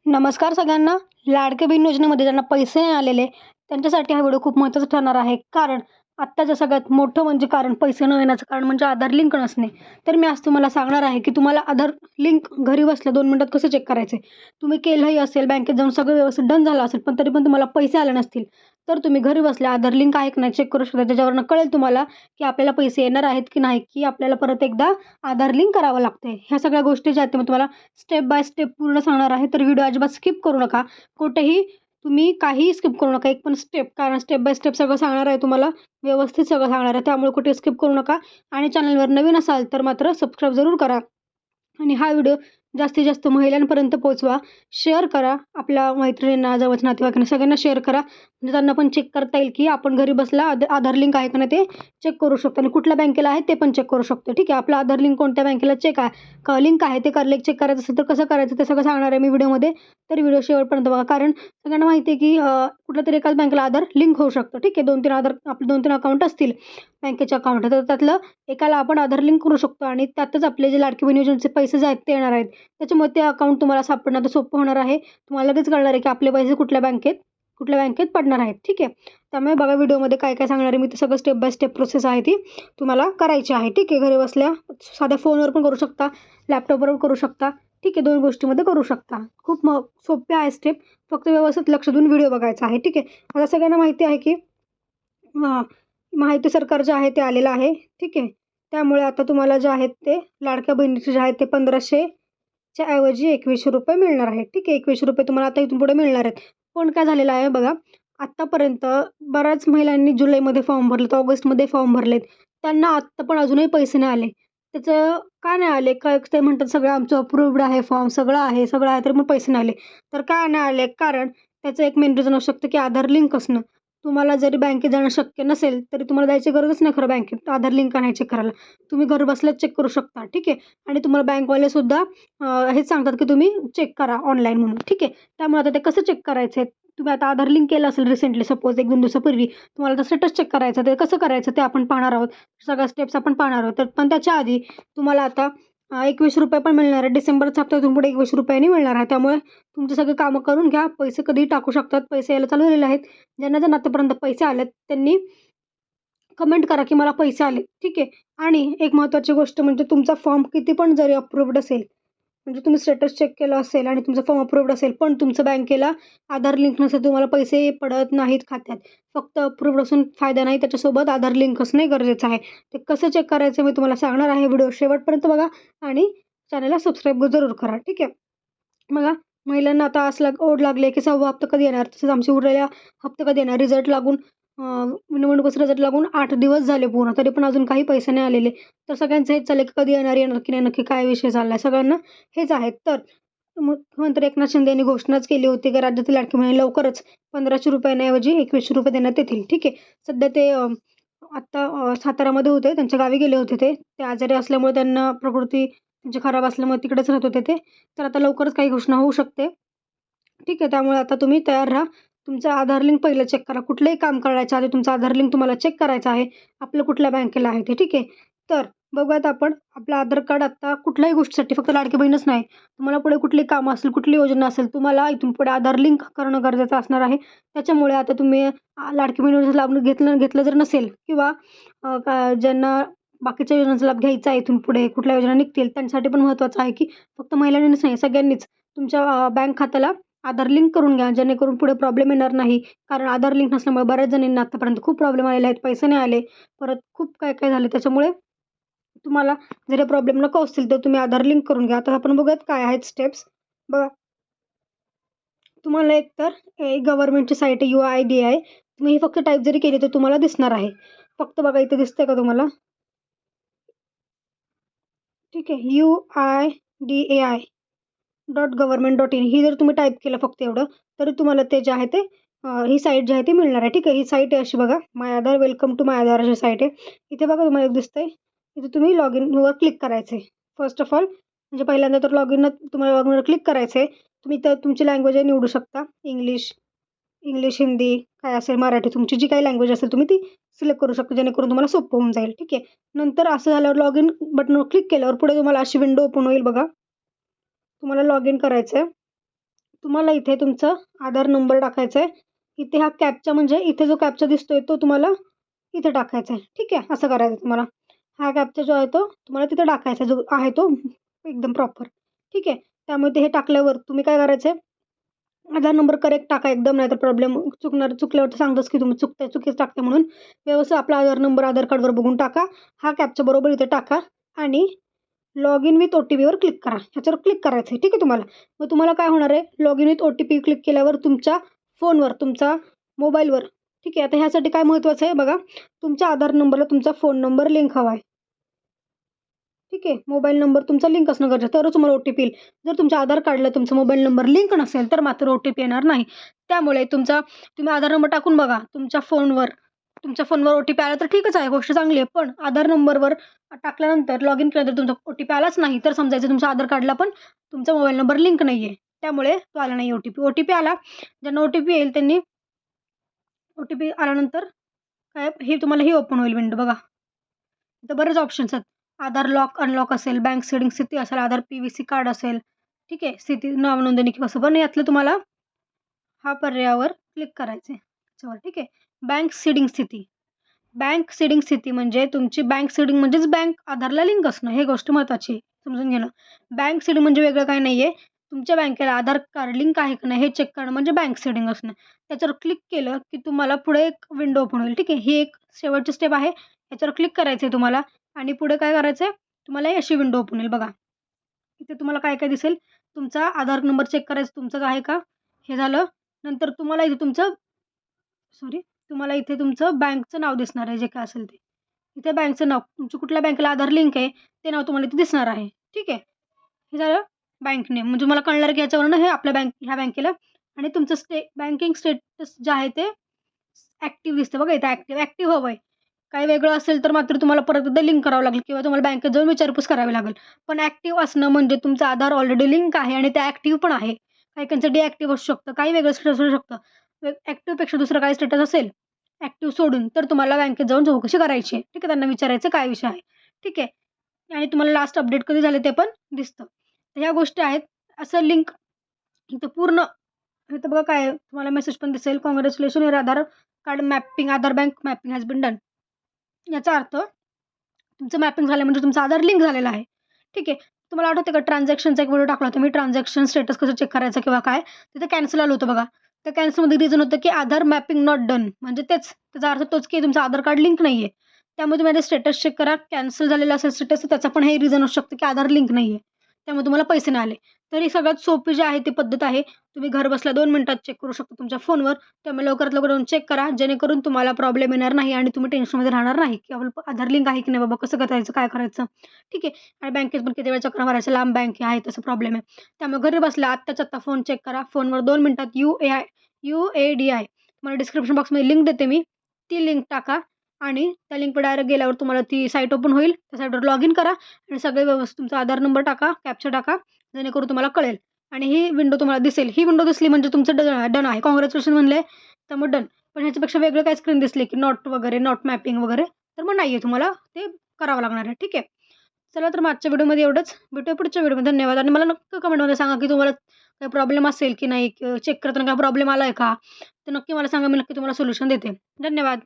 नमस्कार सगळ्यांना. लाडकी बहीण योजनेमध्ये ज्यांना पैसे नाही आलेले, त्यांच्यासाठी हा व्हिडिओ खूप महत्त्वाचा ठरणार आहे. कारण आत्ताचं सगळ्यात मोठं म्हणजे कारण पैसे न येण्याचं कारण म्हणजे आधार लिंक नसणे. तर मी आज तुम्हाला सांगणार आहे, की तुम्हाला आधार लिंक घरी बसल्या 2 मिनिटात कसं चेक करायचं तुम्ही केलंही असेल, बँकेत जाऊन सगळं व्यवस्थित डन झालं असेल, पण तरी पण तुम्हाला पैसे आले नसतील, तर तुम्ही घरी बसल्या आधार लिंक आहे की नाही चेक करू शकता. त्याच्यावरनं कळेल तुम्हाला, की आपल्याला पैसे येणार आहेत की नाही, की आपल्याला परत एकदा आधार लिंक करावं लागतंय. ह्या सगळ्या गोष्टी ज्या आहेत, ते मी तुम्हाला स्टेप बाय स्टेप पूर्ण सांगणार आहे. तर व्हिडिओ अजिबात स्किप करू नका. कुठेही तुम्ही काहीही स्किप करू नका. एक पण स्टेप, कारण स्टेप बाय स्टेप सगळं सांगणार आहे तुम्हाला. व्यवस्थित सगळं सांगणार आहे. त्यामुळे कुठे स्किप करू नका आणि चॅनलवर नवीन असाल तर मात्र सबस्क्राईब जरूर करा. आणि हा व्हिडिओ जास्तीत जास्त महिलांपर्यंत पोहोचवा. शेअर करा. आपल्या मैत्रिणींना, जवळच्या नातेवाईकांना सगळ्यांना शेअर करा. म्हणजे त्यांना पण चेक करता येईल, की आपण घरी बसल्या आधार लिंक आहे का नाही ते चेक करू शकतो आणि कुठल्या बँकेला आहे ते पण चेक करू शकतो. ठीक आहे. आपलं आधार लिंक कोणत्या बँकेला लिंक आहे ते चेक करायचं असेल तर कसं करायचं ते सगळं सांगणार आहे मी व्हिडिओमध्ये. तर व्हिडिओ शेवटपर्यंत बघा. कारण सगळ्यांना माहिती आहे, की कुठल्यातरी एकाच बँकेला आधार लिंक होऊ शकतं. ठीक आहे. 2-3 आपले 2-3 अकाउंट असतील बँकेचे अकाउंट, तर त्यातलं एकाला आपण आधार लिंक करू शकतो आणि त्यातच आपले जे लाडकी बहीण योजनेचे पैसे जे आहेत ते येणार आहेत. त्याच्यामुळे ते अकाउंट तुम्हाला सापडणं तर सोपं होणार आहे. तुम्हाला लगेच कळणार आहे, की आपले पैसे कुठल्या बँकेत पडणार आहेत. ठीक आहे. त्यामुळे बघा व्हिडिओमध्ये काय काय सांगणार आहे मी, ते सगळं स्टेप बाय स्टेप प्रोसेस आहे ती तुम्हाला करायची आहे. ठीक आहे. घरी बसल्या साध्या फोनवर पण करू शकता, लॅपटॉपवर करू शकता. ठीक आहे. 2 गोष्टीमध्ये करू शकता. खूप सोपे आहे स्टेप. फक्त व्यवस्थित लक्ष देऊन व्हिडिओ बघायचा आहे. ठीक आहे. आता सगळ्यांना माहिती आहे, की माहिती सरकार जे आहे ते आलेलं आहे. ठीक आहे. त्यामुळे आता तुम्हाला जे आहेत ते लाडक्या बहिणीचे जे आहेत ते 1500च्या ऐवजी ₹2100 मिळणार आहेत. ठीक आहे. ₹2100 तुम्हाला आता इथून पुढे मिळणार आहेत. पण काय झालेलं आहे बघा, आत्तापर्यंत बऱ्याच महिलांनी जुलैमध्ये फॉर्म भरलेत, ऑगस्टमध्ये फॉर्म भरलेत. त्यांना आत्ता पण अजूनही पैसे नाही आले. त्याचं का नाही आले? काय ते म्हणतात सगळं आमचं अप्रूव्हड आहे फॉर्म, सगळं आहे, तरी पण पैसे नाही आले. तर का नाही आले? कारण त्याचं एक मेन रिझन असू शकतं, की आधार लिंक असणं. तुम्हाला जरी बँकेत जाणं शक्य नसेल, तरी तुम्हाला जायची गरजच नाही खरं बँकेत आधार लिंक नाही चेक करायला. तुम्ही घर बसल्याच चेक करू शकता. ठीक आहे. आणि तुम्हाला बँकवालेसुद्धा हेच सांगतात, की तुम्ही चेक करा ऑनलाईन म्हणून. ठीक आहे. त्यामुळे आता ते कसं चेक करायचं आहे? तुम्ही आता आधार लिंक केलं असेल रिसेंटली, सपोज 1-2 दिवसापूर्वी. तुम्हाला तर स्टेटस चेक करायचं. ते कसं करायचं ते आपण पाहणार आहोत. सगळ्या स्टेप्स आपण पाहणार आहोत. तर पण त्याच्या आधी तुम्हाला आता ₹2100 पण मिळणार आहे. डिसेंबरचा हप्ता इथून पुढे ₹2100 मिळणार आहे. त्यामुळे तुमची सगळी कामं करून घ्या. पैसे कधीही टाकू शकतात. पैसे यायला चालू झालेले आहेत. ज्यांना आतापर्यंत पैसे आलेत त्यांनी कमेंट करा, की मला पैसे आले. ठीक आहे. आणि एक महत्त्वाची गोष्ट म्हणजे तुमचा फॉर्म किती पण जरी अप्रूव्हड असेल, म्हणजे तुम्ही स्टेटस चेक केलं असेल आणि तुमचा फॉर्म अप्रूव्हड असेल, पण तुमचं बँकेला आधार लिंक नसेल, तुम्हाला पैसे पडत नाहीत खात्यात. फक्त अप्रूव्हड असून फायदा नाही. त्याच्यासोबत आधार लिंक असणे गरजेचं आहे. ते कसं चेक करायचं मी तुम्हाला सांगणार आहे. व्हिडिओ शेवटपर्यंत बघा आणि चॅनलला सबस्क्राईब जरूर करा. ठीक आहे. बघा, महिलांना आता ओढ लागली आहे, की 6वा हप्ता कधी येणार? तसंच आमचे उरलेल्या हप्ते कधी येणार? निवडणुकीचा रिझल्ट लागून 8 दिवस झाले पूर्ण, तरी पण अजून काही पैसे नाही आलेले. तर सगळ्यांचं हेच चाललंय, की कधी येणार की नाही? नक्की काय विषय चाललाय? सगळ्यांना हेच आहे. तर मुख्यमंत्री एकनाथ शिंदे यांनी घोषणाच केली होती, की राज्यातील लाडकी बहिणीला लवकरच ₹1500 ऐवजी ₹2100 देण्यात येतील. ठीक आहे. सध्या ते आत्ता सातारामध्ये होते. त्यांच्या गावी गेले होते ते. ते आजारी असल्यामुळे त्यांना प्रकृती त्यांची खराब असल्यामुळे तिकडेच राहत होते ते. तर आता लवकरच काही घोषणा होऊ शकते. ठीक आहे. त्यामुळे आता तुम्ही तयार राहा. तुमचं आधार लिंक पहिलं चेक करा. कुठलंही काम करायच्या आधी तुमचं आधार लिंक तुम्हाला चेक करायचं आहे. आपलं कुठल्या बँकेला आहे ते. ठीक आहे. तर बघूयात आपण आपलं आधार कार्ड आता कुठल्याही गोष्टीसाठी, फक्त लाडकी बहीणच नाही. तुम्हाला पुढे कुठली कामं असेल, कुठली योजना असेल, तुम्हाला इथून पुढे आधार लिंक करणं गरजेचं असणार आहे. त्याच्यामुळे आता तुम्ही लाडकी बहीण योजनेचा लाभ घेतलं जर नसेल किंवा ज्यांना बाकीच्या योजनांचा लाभ घ्यायचा आहे इथून पुढे कुठल्या योजना निघतील, त्यांच्यासाठी पण महत्त्वाचं आहे, की फक्त महिलांनीच नाही सगळ्यांनीच तुमच्या बँक खात्याला आधार लिंक करून घ्या. जेणेकरून पुढे प्रॉब्लेम येणार नाही. कारण आधार लिंक नसल्यामुळे बऱ्याच जणींना आतापर्यंत खूप प्रॉब्लेम आलेले आहेत. पैसे नाही आले. परत खूप काय झाले. त्याच्यामुळे तुम्हाला जर प्रॉब्लेम नको असतील तर तुम्ही आधार लिंक करून घ्या. आता आपण बघूयात काय आहेत स्टेप्स. बघा, तुम्हाला एकतर गव्हर्नमेंटची साईट आहे UIDAI. तुम्ही ही फक्त टाईप जरी केली तर तुम्हाला दिसणार आहे. फक्त बघा इथे दिसतंय का तुम्हाला? ठीक आहे. UIDAI.government.in ही जर तुम्ही टाईप केलं फक्त एवढं, तरी तुम्हाला ते जे आहे ते ही साईट जी आहे ती मिळणार आहे. ठीक आहे. ही साईट आहे अशी बघा. माय आधार, वेलकम टू माय आधार अशी साईट आहे. इथे बघा तुम्हाला एक दिसतंय. इथे तुम्ही लॉगिनवर क्लिक करायचं आहे. फर्स्ट ऑफ ऑल म्हणजे पहिल्यांदा तर तुम्हाला लॉगिनवर क्लिक करायचं आहे. तुम्ही तर तुमची लँग्वेज निवडू शकता. इंग्लिश, हिंदी काय असेल, मराठी तुमची जी काही लँग्वेज असेल तुम्ही ती सिलेक्ट करू शकता, जेणेकरून तुम्हाला सोपं होऊन जाईल. ठीक आहे. नंतर असं झाल्यावर लॉगिन बटनवर क्लिक केल्यावर पुढे तुम्हाला अशी विंडो ओपन होईल बघा. तुम्हाला लॉगिन करायचं आहे. तुम्हाला इथे तुमचा आधार नंबर टाकायचा आहे. इथे हा कॅप्चा म्हणजे इथे जो कॅप्चा दिसतोय तो तुम्हाला इथे टाकायचा आहे. ठीक आहे, असं करायचं तुम्हाला. हा कॅप्चा जो आहे तो तुम्हाला तिथे टाकायचा जो आहे तो एकदम प्रॉपर. ठीक आहे, त्यामुळे हे टाकल्यावर तुम्ही काय करायचं आहे, आधार नंबर करेक्ट टाका एकदम, नाहीतर प्रॉब्लेम चुकल्यावर तर सांगतोच की तुम्ही चुकीचं टाकते म्हणून. व्यवस्थित आपला आधार नंबर आधार कार्डवर बघून टाका. हा कॅप्चा बरोबर इथे टाका आणि लॉग इन विथ OTPवर क्लिक करा. ह्याच्यावर क्लिक करायचं आहे. ठीक आहे तुम्हाला. मग तुम्हाला काय होणार आहे, log in with OTP click केल्यावर तुमच्या फोनवर, तुमचा मोबाईलवर, ठीक आहे. आता ह्यासाठी काय महत्त्वाचं आहे बघा, तुमच्या आधार नंबरला तुमचा फोन नंबर लिंक हवा आहे. ठीक आहे, मोबाईल नंबर तुमचा लिंक असणं गरजेचं, तरच तुम्हाला OTP येईल. जर तुमच्या आधार कार्डला तुमचा मोबाईल नंबर लिंक नसेल तर मात्र OTP येणार नाही. त्यामुळे तुम्ही आधार नंबर टाकून बघा तुमच्या फोनवर OTP आला तर ठीकच आहे, गोष्ट चांगली आहे. पण आधार नंबरवर टाकल्यानंतर लॉग इन केल्यानंतर तुमचा OTP आलाच नाही तर समजायचं तुमच्या आधार कार्डला पण तुमचा मोबाईल नंबर लिंक नाही आहे. त्यामुळे तो आला नाही OTP आला. ज्यांना OTP येईल त्यांनी OTP आल्यानंतर हे तुम्हाला ही ओपन होईल विंडो बघा. इथं बरेच ऑप्शन्स आहेत. आधार लॉक अनलॉक असेल, बँक सेटिंग स्थिती असेल, आधार PVC कार्ड असेल, ठीक आहे, स्थिती नाव नोंदणी किंवा असं पण यातलं तुम्हाला हा पर्यायावर क्लिक करायचं आहे त्याच्यावर. ठीक आहे, बँक सीडिंग स्थिती. बँक सीडिंग स्थिती म्हणजे तुमची बँक सीडिंग म्हणजेच बँक आधारला लिंक असणं, हे गोष्ट महत्त्वाची आहे समजून घेणं. बँक सीडिंग म्हणजे वेगळं काही नाही आहे, तुमच्या बँकेला आधार कार्ड लिंक आहे का नाही हे चेक करणं म्हणजे बँक सीडिंग असणं. त्याच्यावर क्लिक केलं की तुम्हाला पुढे एक विंडो ओपन होईल. ठीक आहे, ही एक शेवटची स्टेप आहे. याच्यावर क्लिक करायचं आहे तुम्हाला आणि पुढे काय करायचं आहे, तुम्हाला अशी विंडो ओपन होईल बघा. इथे तुम्हाला काय काय दिसेल, तुमचा आधार नंबर चेक करायचा तुमचाच आहे का, हे झालं. नंतर तुम्हाला इथे तुमचं बँकचं नाव दिसणार आहे, जे काय असेल ते. इथे बँकचं नाव, तुमच्या कुठल्या बँकेला आधार लिंक आहे ते नाव तुम्हाला इथे दिसणार आहे. ठीक आहे, हे झालं बँक नेम. म्हणजे मला कळणार की ह्याच्यावरनं हे आपल्या ह्या बँकेला आणि तुमचं बँकिंग स्टेटस जे आहे ते ॲक्टिव्ह दिसतं बघा इथे. ॲक्टिव्ह हवं आहे. काही वेगळं असेल तर मात्र तुम्हाला परत एकदा लिंक करावं लागेल किंवा तुम्हाला बँकेत जाऊन विचारपूस करावी लागेल. पण ॲक्टिव्ह असणं म्हणजे तुमचं आधार ऑलरेडी लिंक आहे आणि ते ॲक्टिव्ह पण आहे. काही डिॲक्टिव्ह असू शकतं, काही वेगळं स्टेटस असू शकतं. ॲक्टिव्हपेक्षा दुसरं काही स्टेटस असेल ॲक्टिव्ह सोडून तर तुम्हाला बँकेत जाऊन चौकशी करायची आहे. ठीक आहे, त्यांना विचारायचं काय विषय आहे. ठीक आहे, आणि तुम्हाला लास्ट अपडेट कधी झाले ते पण दिसतं. तर ह्या गोष्टी आहेत. असं लिंक इथं पूर्ण इथं बघा काय तुम्हाला मेसेज पण दिसेल, congratulation your Aadhaar card mapping, Aadhaar bank mapping has been done. याचा अर्थ तुमचं मॅपिंग झालं म्हणजे तुमचा आधार लिंक झालेला आहे. ठीक आहे, तुम्हाला आठवतं का ट्रान्झॅक्शनचा एक व्हिडिओ टाकला होता मी, ट्रान्झॅक्शन स्टेटस कसं चेक करायचं किंवा काय, तिथे कॅन्सल आलं होतं बघा. त्या कॅन्सलमध्ये रिझन होतं की आधार मॅपिंग नॉट डन, म्हणजे त्याचा अर्थ तोच की तुमचं आधार कार्ड लिंक नाही आहे. त्यामुळे तुम्ही स्टेटस चेक करा, कॅन्सल झालेलं असेल स्टेटस तर त्याचा पण हे रिझन असू शकतं की आधार लिंक नाही आहे, त्यामुळे तुम्हाला पैसे नाही आले. तर ही सगळ्यात सोपी जी आहे ती पद्धत आहे. तुम्ही घर बसल्या 2 मिनिटात चेक करू शकता तुमच्या फोनवर. त्यामुळे लवकरात लवकर जाऊन चेक करा, जेणेकरून तुम्हाला प्रॉब्लेम येणार नाही आणि तुम्ही टेन्शनमध्ये राहणार नाही की आपलं आधार लिंक आहे की नाही बाबा, कसं करायचं, काय करायचं. ठीक आहे, आणि बँकेत पण किती वेळ चक्रा मारायचं, लांब बँक आहे तसं प्रॉब्लेम आहे. त्यामुळे घरी बसल्या आत्ताच्या आत्ता फोन चेक करा. फोनवर 2 मिनिटात UADI तुम्हाला डिस्क्रिप्शन बॉक्समध्ये लिंक देते मी, ती लिंक टाका आणि त्या लिंकवर डायरेक्ट गेल्यावर तुम्हाला ती साईट ओपन होईल. त्या साईटवर लॉग इन करा आणि सगळे व्यवस्थित तुमचा आधार नंबर टाका, कॅप्चा टाका, जेणेकरून तुम्हाला कळेल आणि ही विंडो तुम्हाला दिसेल. ही विंडो दिसली म्हणजे तुमचं डन आहे, कॉंग्रॅच्युलेशन म्हणले तर मग डन. पण ह्याच्यापेक्षा वेगळं काय स्क्रीन दिसली की नॉट मॅपिंग वगैरे, तर मग नाही आहे, तुम्हाला ते करावं लागणार आहे. ठीक आहे, चला तर मागच्या व्हिडिओमध्ये एवढंच. भेटूया पुढच्या व्हिडिओमध्ये. धन्यवाद. आणि मला नक्की कमेंटमध्ये सांगा की तुम्हाला काही प्रॉब्लेम असेल की नाही, चेक करताना काय प्रॉब्लेम आला आहे का, तर नक्की मला सांगा, मी नक्की तुम्हाला सोल्युशन देते. धन्यवाद.